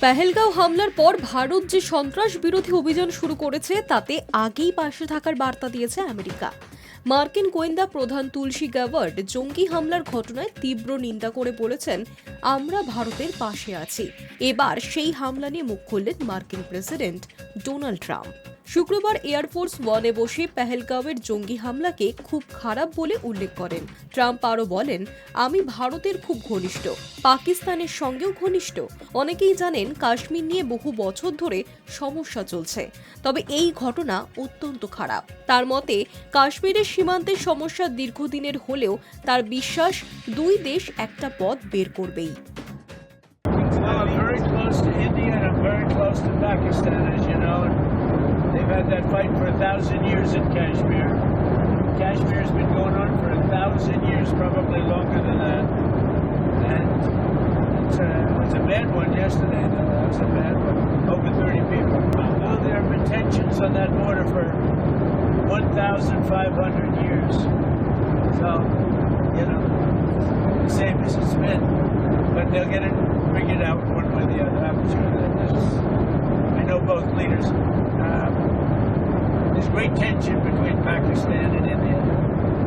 পেহেলগাঁও হামলার পর ভারত যে সন্ত্রাস বিরোধী অভিযান শুরু করেছে তাতে আগেই পাশে থাকার বার্তা দিয়েছে আমেরিকা। মার্কিন গোয়েন্দা প্রধান তুলসী গ্যাবার্ড জঙ্গি হামলার ঘটনায় তীব্র নিন্দা করে বলেছেন, আমরা ভারতের পাশে আছি। এবার সেই হামলা নিয়ে মুখ খুললেন মার্কিন প্রেসিডেন্ট ডোনাল্ড ট্রাম্প। শুক্রবার এয়ারফোর্স ওয়ানে বসে পেহেলগাঁওয়ের জঙ্গি হামলাকে খুব খারাপ বলে উল্লেখ করেন ট্রাম্প। আরও বলেন, আমি ভারতের খুব ঘনিষ্ঠ, পাকিস্তানের সঙ্গেও ঘনিষ্ঠ। অনেকেই জানেন কাশ্মীর নিয়ে বহু বছর ধরে সমস্যা চলছে, তবে এই ঘটনা অত্যন্ত খারাপ। তার মতে কাশ্মীরের সীমান্তের সমস্যা দীর্ঘদিনের হলেও তার বিশ্বাস দুই দেশ একটা পথ বের করবেই। They've had that fight for 1,000 years in Kashmir. Kashmir's been going on for 1,000 years, probably longer than that. And it was a bad one yesterday, though. That was a bad one. Over 30 people. Well, there have been tensions on that border for 1,500 years. So, the same as it's been. But they'll get it figured out one way or the other. I'm sure that I know both leaders. There's great tension between Pakistan and India,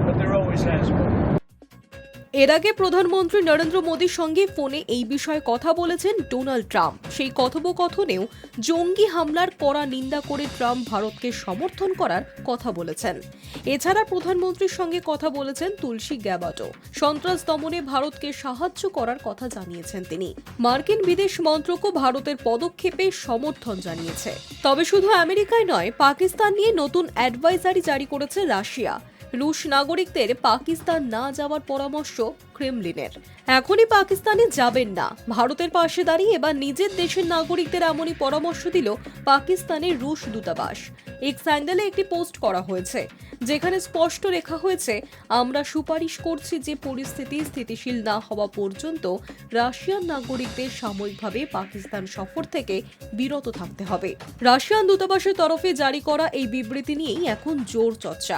but there always has been. এর আগে প্রধানমন্ত্রী নরেন্দ্র মোদীর সঙ্গে ফোনে এই বিষয়ে কথা বলেছেন ডোনাল্ড ট্রাম্প। সেই কথোপকথনেও জঙ্গি হামলার কড়া নিন্দা করে ট্রাম্প ভারতকে সমর্থন করার কথা বলেছেন। এছাড়া প্রধানমন্ত্রীর সঙ্গে কথা বলেছেন তুলসী গ্যাবার্ডও। সন্ত্রাস দমনে ভারতকে সাহায্য করার কথা জানিয়েছেন তিনি। মার্কিন বিদেশ মন্ত্রকও ভারতের পদক্ষেপে সমর্থন জানিয়েছে। তবে শুধু আমেরিকায় নয়, পাকিস্তান নিয়ে নতুন অ্যাডভাইজারি জারি করেছে রাশিয়া। রুশ নাগরিকদের পাকিস্তান না যাওয়ার পরামর্শ ক্রেমলিনের। এখনই পাকিস্তানে যাবেন না। ভারতের পাশে দাঁড়িয়ে এবার নিজের দেশের নাগরিকদের এমনই পরামর্শ দিল পাকিস্তানের রুশ দূতাবাস। এক্স হ্যান্ডেলে একটি পোস্ট করা হয়েছে, যেখানে স্পষ্ট লেখা হয়েছে, আমরা সুপারিশ করছি যে পরিস্থিতি স্থিতিশীল না হওয়া পর্যন্ত রাশিয়ান নাগরিকদের সাময়িকভাবে পাকিস্তান সফর থেকে বিরত থাকতে হবে। রাশিয়ান দূতাবাসের তরফে জারি করা এই বিবৃতি নিয়েই এখন জোর চর্চা।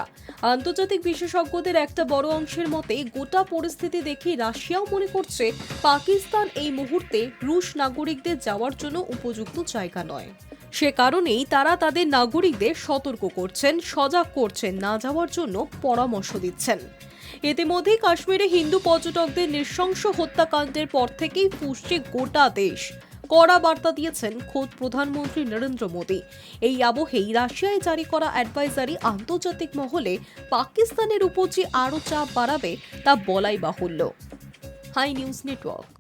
আন্তর্জাতিক বিশেষজ্ঞদের একটা বড় অংশের মতে গোটা পরিস্থিতি দেখে রাশিয়াও মনে করছে পাকিস্তান এই মুহূর্তে রুশ নাগরিকদের যাওয়ার জন্য উপযুক্ত জায়গা নয়। সে কারণেই তারা তাদের নাগরিকদের সতর্ক করছেন, সজাগ করছেন, না যাওয়ার জন্য পরামর্শ দিচ্ছেন। ইতিমধ্যে কাশ্মীরে হিন্দু পর্যটকদের নৃশংস হত্যাকাণ্ডের পর থেকেই ফুঁসছে গোটা দেশ। কড়া বার্তা দিয়েছেন খোদ প্রধানমন্ত্রী নরেন্দ্র মোদী। এই আবহেই রাশিয়ায় জারি করা অ্যাডভাইজারি আন্তর্জাতিক মহলে পাকিস্তানের উপর যে আরও চাপ বাড়াবে তা বলাই বাহুল্য। Hi news network.